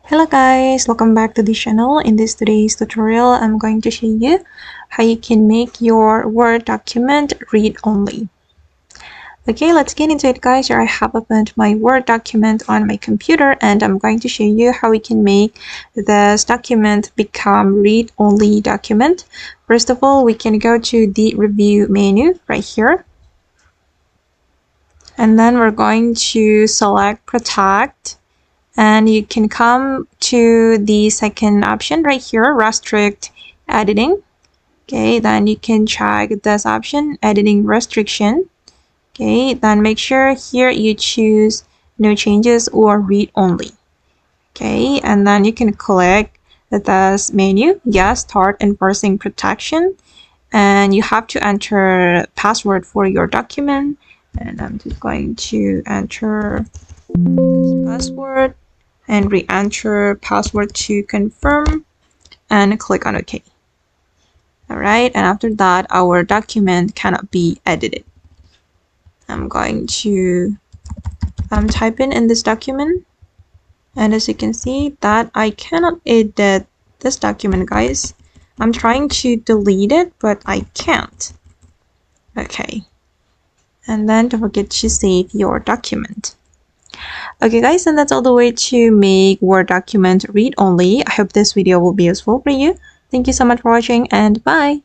Hello guys, welcome back to the channel. In today's tutorial, I'm going to show you how you can make your Word document read-only. Okay, let's get into it guys. Here I have opened my Word document on my computer and I'm going to show you how we can make this document become read-only document. First of all, we can go to the review menu right here. And then we're going to select protect. And you can come to the second option right here, restrict editing. Okay, then you can check this option, editing restriction. Okay, then make sure here you choose no changes or read only. Okay, and then you can click this menu, yes, start enforcing protection. And you have to enter password for your document. And I'm just going to enter this password and re-enter password to confirm and click on OK. Alright, and after that our document cannot be edited. I'm going to type in this document, and as you can see that I cannot edit this document guys. I'm trying to delete it but I can't. Okay, and then don't forget to save your document. Okay guys, and that's all the way to make Word document read only. I hope this video will be useful for you. Thank you so much for watching and bye.